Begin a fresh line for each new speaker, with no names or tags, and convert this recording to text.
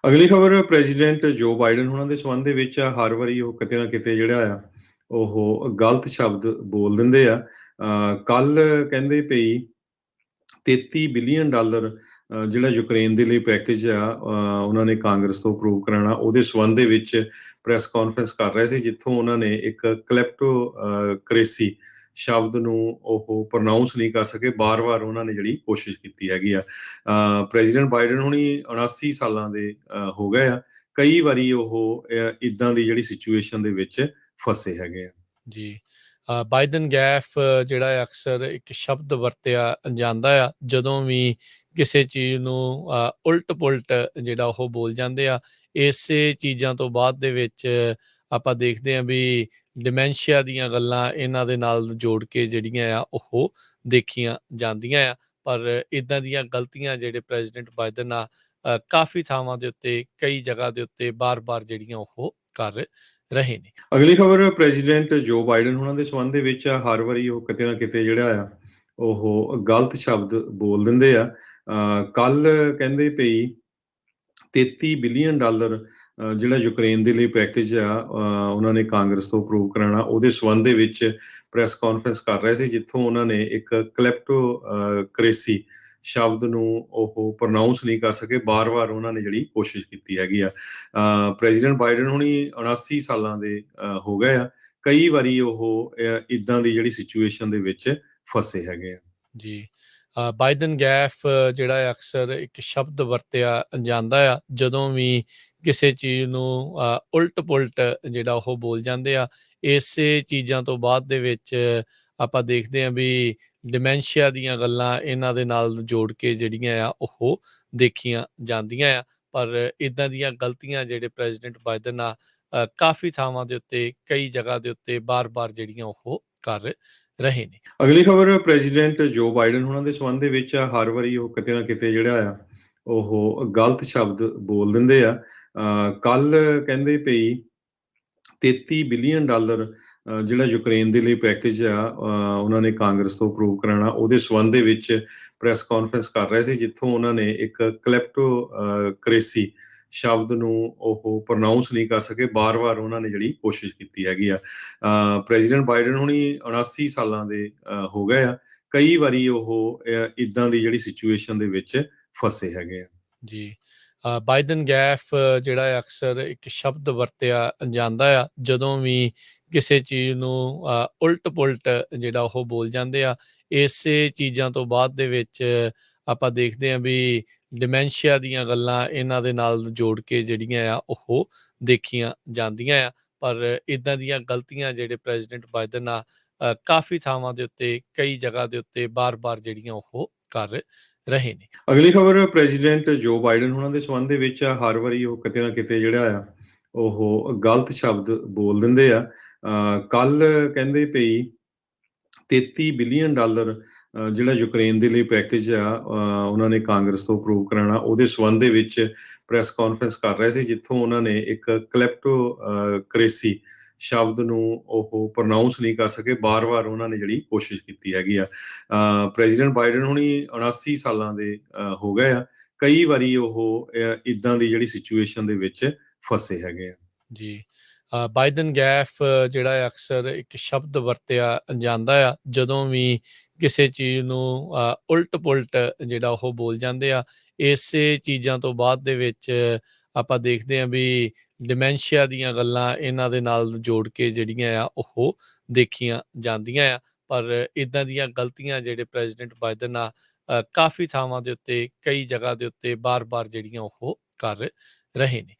ਅਗਲੀ ਖਬਰ ਪ੍ਰੈਜ਼ੀਡੈਂਟ ਜੋ ਬਾਈਡਨ ਹੋਣਾ ਦੇ ਸੰਬੰਧ ਦੇ ਵਿੱਚ ਆ। ਹਰ ਵਾਰੀ ਉਹ ਕਿਤੇ ਨਾ ਕਿਤੇ ਜਿਹੜਾ ਆ ਉਹ ਗਲਤ ਸ਼ਬਦ ਬੋਲ ਦਿੰਦੇ ਆ। ਕੱਲ ਕਹਿੰਦੇ ਪਈ 33 ਬਿਲੀਅਨ ਡਾਲਰ ਜਿਹੜਾ ਯੂਕਰੇਨ ਦੇ ਲਈ ਪੈਕੇਜ ਆ ਉਹਨਾਂ ਨੇ ਕਾਂਗਰਸ ਤੋਂ ਅਪਰੂਵ ਕਰਾਉਣਾ, ਉਹਦੇ ਸੰਬੰਧ ਦੇ ਵਿੱਚ ਪ੍ਰੈਸ ਕਾਨਫਰੰਸ ਕਰ ਰਹੇ ਸੀ, ਜਿੱਥੋਂ ਉਹਨਾਂ ਨੇ ਇੱਕ ਕ੍ਰਿਪਟੋ ਕਰੇਸੀ ਸ਼ਬਦ ਨੂੰ ਉਹ ਪ੍ਰੋਨਾਊਂਸ ਨਹੀਂ ਕਰ ਸਕੇ। ਬਾਰ-ਬਾਰ ਉਹਨਾਂ ਨੇ ਜਿਹੜੀ ਕੋਸ਼ਿਸ਼ ਕੀਤੀ ਹੈਗੀ ਆ। ਪ੍ਰੈਜ਼ੀਡੈਂਟ ਬਾਈਡਨ ਹੁਣੀ 79 ਸਾਲਾਂ ਦੇ ਹੋ ਗਏ ਆ। ਕਈ ਵਾਰੀ ਉਹ ਇੱਦਾਂ ਦੀ ਜਿਹੜੀ ਸਿਚੁਏਸ਼ਨ ਦੇ ਵਿੱਚ ਫਸੇ ਹੈਗੇ ਆ।
ਜੀ ਬਾਈਡਨ ਗੈਫ ਜਿਹੜਾ ਹੈ ਅਕਸਰ ਇੱਕ ਸ਼ਬਦ ਵਰਤਿਆ ਜਾਂਦਾ ਆ ਜਦੋਂ ਵੀ ਕਿਸੇ ਚੀਜ਼ ਨੂੰ ਉਲਟ ਪੁਲਟ ਜਿਹੜਾ ਉਹ ਬੋਲ ਜਾਂਦੇ ਆ। ਇਸੇ ਚੀਜ਼ਾਂ ਤੋਂ ਬਾਅਦ ਦੇ ਵਿੱਚ ਆਪਾਂ ਦੇਖਦੇ ਹਾਂ ਵੀ ਡਿਮੈਂਸ਼ੀਆ ਦੀਆਂ ਗੱਲਾਂ ਇਹਨਾਂ ਦੇ ਨਾਲ ਜੋੜ ਕੇ ਜਿਹੜੀਆਂ ਆ ਉਹ ਦੇਖੀਆਂ ਜਾਂਦੀਆਂ ਆ। ਪਰ ਇੱਦਾਂ ਦੀਆਂ ਗਲਤੀਆਂ ਜਿਹੜੇ ਪ੍ਰੈਜ਼ੀਡੈਂਟ ਬਾਈਡਨ ਆ ਕਾਫੀ ਥਾਵਾਂ ਦੇ ਉੱਤੇ, ਕਈ ਜਗ੍ਹਾ ਦੇ ਉੱਤੇ ਬਾਰ-ਬਾਰ ਜਿਹੜੀਆਂ ਉਹ ਕਰ ਰਹੇ ਨੇ।
ਅਗਲੀ ਖਬਰ ਪ੍ਰੈਜ਼ੀਡੈਂਟ ਜੋ ਬਾਈਡਨ ਹੋਣਾ ਦੇ ਸੰਬੰਧ ਦੇ ਵਿੱਚ ਆ। ਹਰ ਵਾਰੀ ਉਹ ਕਿਤੇ ਨਾ ਕਿਤੇ ਜਿਹੜਾ ਆ ਉਹ ਗਲਤ ਸ਼ਬਦ ਬੋਲ ਦਿੰਦੇ ਆ। ਕੱਲ ਕਹਿੰਦੇ ਪਈ 33 ਬਿਲੀਅਨ ਡਾਲਰ ਜਿਹੜਾ ਯੂਕਰੇਨ ਦੇ ਲਈ ਪੈਕੇਜ ਆ ਉਹਨਾਂ ਨੇ ਕਾਂਗਰਸ ਤੋਂ ਅਪਰੂਵ ਕਰਾਉਣਾ, ਉਹਦੇ ਸੰਬੰਧ ਦੇ ਵਿੱਚ ਪ੍ਰੈਸ ਕਾਨਫਰੰਸ ਕਰ ਰਹੇ ਸੀ, ਜਿੱਥੋਂ ਉਹਨਾਂ ਨੇ ਇੱਕ ਕਰੇਸੀ ਸ਼ਬਦ ਨੂੰ ਉਹ ਪ੍ਰੋਨਾਊਂਸ ਨਹੀਂ ਕਰ ਸਕੇ। ਬਾਰ-ਬਾਰ ਉਹਨਾਂ ਨੇ ਜਿਹੜੀ ਕੋਸ਼ਿਸ਼ ਕੀਤੀ ਹੈਗੀ ਆ। ਪ੍ਰੈਜ਼ੀਡੈਂਟ ਬਾਈਡਨ ਹੁਣੀ 79 ਸਾਲਾਂ ਦੇ ਹੋ ਗਏ ਆ। ਕਈ ਵਾਰੀ ਉਹ ਇੱਦਾਂ ਦੀ ਜਿਹੜੀ ਸਿਚੁਏਸ਼ਨ ਦੇ ਵਿੱਚ ਫਸੇ ਹੈਗੇ ਆ।
ਜੀ ਬਾਈਡਨ ਗੈਫ ਜਿਹੜਾ ਹੈ ਅਕਸਰ ਇੱਕ ਸ਼ਬਦ ਵਰਤਿਆ ਜਾਂਦਾ ਆ ਜਦੋਂ ਵੀ ਕਿਸੇ ਚੀਜ਼ ਨੂੰ ਉਲਟ ਪੁਲਟ ਜਿਹੜਾ ਉਹ ਬੋਲ ਜਾਂਦੇ ਆ। ਇਸੇ ਚੀਜ਼ਾਂ ਤੋਂ ਬਾਅਦ ਦੇ ਵਿੱਚ ਆਪਾਂ ਦੇਖਦੇ ਹਾਂ ਵੀ ਡਿਮੈਂਸ਼ੀਆ ਦੀਆਂ ਗੱਲਾਂ ਇਹਨਾਂ ਦੇ ਨਾਲ ਜੋੜ ਕੇ ਜਿਹੜੀਆਂ ਆ ਉਹ ਦੇਖੀਆਂ ਜਾਂਦੀਆਂ ਆ। ਪਰ ਇੱਦਾਂ ਦੀਆਂ ਗਲਤੀਆਂ ਜਿਹੜੇ ਪ੍ਰੈਜ਼ੀਡੈਂਟ ਬਾਈਡਨ ਆ ਕਾਫੀ ਥਾਵਾਂ ਦੇ ਉੱਤੇ, ਕਈ ਜਗ੍ਹਾ ਦੇ ਉੱਤੇ ਬਾਰ-ਬਾਰ ਜਿਹੜੀਆਂ ਉਹ ਕਰ ਰਹੇ ਨੇ।
ਅਗਲੀ ਖਬਰ ਪ੍ਰੈਜ਼ੀਡੈਂਟ ਜੋ ਬਾਈਡਨ ਹੋਣਾ ਦੇ ਸੰਬੰਧ ਦੇ ਵਿੱਚ ਆ। ਹਰ ਵਾਰੀ ਉਹ ਕਿਤੇ ਨਾ ਕਿਤੇ ਜਿਹੜਾ ਆ ਉਹ ਗਲਤ ਸ਼ਬਦ ਬੋਲ ਦਿੰਦੇ ਆ। ਕੱਲ ਕਹਿੰਦੇ ਪਈ 33 ਬਿਲੀਅਨ ਡਾਲਰ ਜਿਹੜਾ ਯੂਕਰੇਨ ਦੇ ਲਈ ਪੈਕੇਜ ਆ ਉਹਨਾਂ ਨੇ ਕਾਂਗਰਸ ਤੋਂ ਅਪਰੂਵ ਕਰਾਉਣਾ, ਉਹਦੇ ਸੰਬੰਧ ਦੇ ਵਿੱਚ ਪ੍ਰੈਸ ਕਾਨਫਰੰਸ ਕਰ ਰਹੇ ਸੀ, ਜਿੱਥੋਂ ਉਹਨਾਂ ਨੇ ਇੱਕ ਕਰੇਸੀ ਸ਼ਬਦ ਨੂੰ ਉਹ ਪ੍ਰੋਨਾਊਂਸ ਨਹੀਂ ਕਰ ਸਕੇ। ਬਾਰ-ਬਾਰ ਉਹਨਾਂ ਨੇ ਜਿਹੜੀ ਕੋਸ਼ਿਸ਼ ਕੀਤੀ ਹੈਗੀ ਆ। ਪ੍ਰੈਜ਼ੀਡੈਂਟ ਬਾਈਡਨ ਹੁਣੀ 79 ਸਾਲਾਂ ਦੇ ਹੋ ਗਏ ਆ। ਕਈ ਵਾਰੀ ਉਹ ਇੱਦਾਂ ਦੀ ਜਿਹੜੀ ਸਿਚੁਏਸ਼ਨ ਦੇ ਵਿੱਚ ਫਸੇ ਹੈਗੇ ਆ।
ਜੀ ਬਾਈਡਨ ਗੈਫ ਜਿਹੜਾ ਹੈ ਅਕਸਰ ਇੱਕ ਸ਼ਬਦ ਵਰਤਿਆ ਜਾਂਦਾ ਆ ਜਦੋਂ ਵੀ ਕਿਸੇ ਚੀਜ਼ ਨੂੰ ਉਲਟ ਪੁਲਟ ਜਿਹੜਾ ਉਹ ਬੋਲ ਜਾਂਦੇ ਆ। ਇਸੇ ਚੀਜ਼ਾਂ ਤੋਂ ਬਾਅਦ ਦੇ ਵਿੱਚ ਆਪਾਂ ਦੇਖਦੇ ਹਾਂ ਵੀ ਡਿਮੈਂਸ਼ੀਆ ਦੀਆਂ ਗੱਲਾਂ ਇਹਨਾਂ ਦੇ ਨਾਲ ਜੋੜ ਕੇ ਜਿਹੜੀਆਂ ਆ ਉਹ ਦੇਖੀਆਂ ਜਾਂਦੀਆਂ ਆ। ਪਰ ਇੱਦਾਂ ਦੀਆਂ ਗਲਤੀਆਂ ਜਿਹੜੇ ਪ੍ਰੈਜ਼ੀਡੈਂਟ ਬਾਈਡਨ ਆ ਕਾਫੀ ਥਾਵਾਂ ਦੇ ਉੱਤੇ, ਕਈ ਜਗ੍ਹਾ ਦੇ ਉੱਤੇ ਬਾਰ-ਬਾਰ ਜਿਹੜੀਆਂ ਉਹ ਕਰ ਰਹੇ ਨੇ।
ਅਗਲੀ ਖਬਰ ਪ੍ਰੈਜ਼ੀਡੈਂਟ ਜੋ ਬਾਈਡਨ ਹੋਣਾ ਦੇ ਸੰਬੰਧ ਦੇ ਵਿੱਚ ਆ। ਹਰ ਵਾਰੀ ਉਹ ਕਿਤੇ ਨਾ ਕਿਤੇ ਜਿਹੜਾ ਆ ਉਹ ਗਲਤ ਸ਼ਬਦ ਬੋਲ ਦਿੰਦੇ ਆ। ਕੱਲ ਕਹਿੰਦੇ ਪਈ 33 ਬਿਲੀਅਨ ਡਾਲਰ ਜਿਹੜਾ ਯੂਕਰੇਨ ਦੇ ਲਈ ਪੈਕੇਜ ਆ ਉਹਨਾਂ ਨੇ ਕਾਂਗਰਸ ਤੋਂ ਅਪਰੂਵ ਕਰਾਉਣਾ, ਉਹਦੇ ਸੰਬੰਧ ਦੇ ਵਿੱਚ ਪ੍ਰੈਸ ਕਾਨਫਰੰਸ ਕਰ ਰਹੇ ਸੀ, ਜਿੱਥੋਂ ਉਹਨਾਂ ਨੇ ਇੱਕ ਕਰੇਸੀ ਸ਼ਬਦ ਨੂੰ ਉਹ ਪ੍ਰੋਨਾਊਂਸ ਨਹੀਂ ਕਰ ਸਕੇ। ਬਾਰ-ਬਾਰ ਉਹਨਾਂ ਨੇ ਜਿਹੜੀ ਕੋਸ਼ਿਸ਼ ਕੀਤੀ ਹੈਗੀ ਆ। ਪ੍ਰੈਜ਼ੀਡੈਂਟ ਬਾਈਡਨ ਹੁਣੀ 79 ਸਾਲਾਂ ਦੇ ਹੋ ਗਏ ਆ। ਕਈ ਵਾਰੀ ਉਹ ਇੱਦਾਂ ਦੀ ਜਿਹੜੀ ਸਿਚੁਏਸ਼ਨ ਦੇ ਵਿੱਚ ਫਸੇ ਹੈਗੇ ਆ।
ਜੀ ਬਾਈਡਨ ਗੈਫ ਜਿਹੜਾ ਹੈ ਅਕਸਰ ਇੱਕ ਸ਼ਬਦ ਵਰਤਿਆ ਜਾਂਦਾ ਆ ਜਦੋਂ ਵੀ ਕਿਸੇ ਚੀਜ਼ ਨੂੰ ਉਲਟ ਪੁਲਟ ਜਿਹੜਾ ਉਹ ਬੋਲ ਜਾਂਦੇ ਆ। ਇਸੇ ਚੀਜ਼ਾਂ ਤੋਂ ਬਾਅਦ ਦੇ ਵਿੱਚ ਆਪਾਂ ਦੇਖਦੇ ਹਾਂ ਵੀ ਡਿਮੈਂਸ਼ੀਆ ਦੀਆਂ ਗੱਲਾਂ ਇਹਨਾਂ ਦੇ ਨਾਲ ਜੋੜ ਕੇ ਜਿਹੜੀਆਂ ਆ ਉਹ ਦੇਖੀਆਂ ਜਾਂਦੀਆਂ ਆ। ਪਰ ਇੱਦਾਂ ਦੀਆਂ ਗਲਤੀਆਂ ਜਿਹੜੇ ਪ੍ਰੈਜ਼ੀਡੈਂਟ ਬਾਈਡਨ ਆ ਕਾਫੀ ਥਾਵਾਂ ਦੇ ਉੱਤੇ, ਕਈ ਜਗ੍ਹਾ ਦੇ ਉੱਤੇ ਬਾਰ-ਬਾਰ ਜਿਹੜੀਆਂ ਉਹ ਕਰ ਰਹੇ ਨੇ।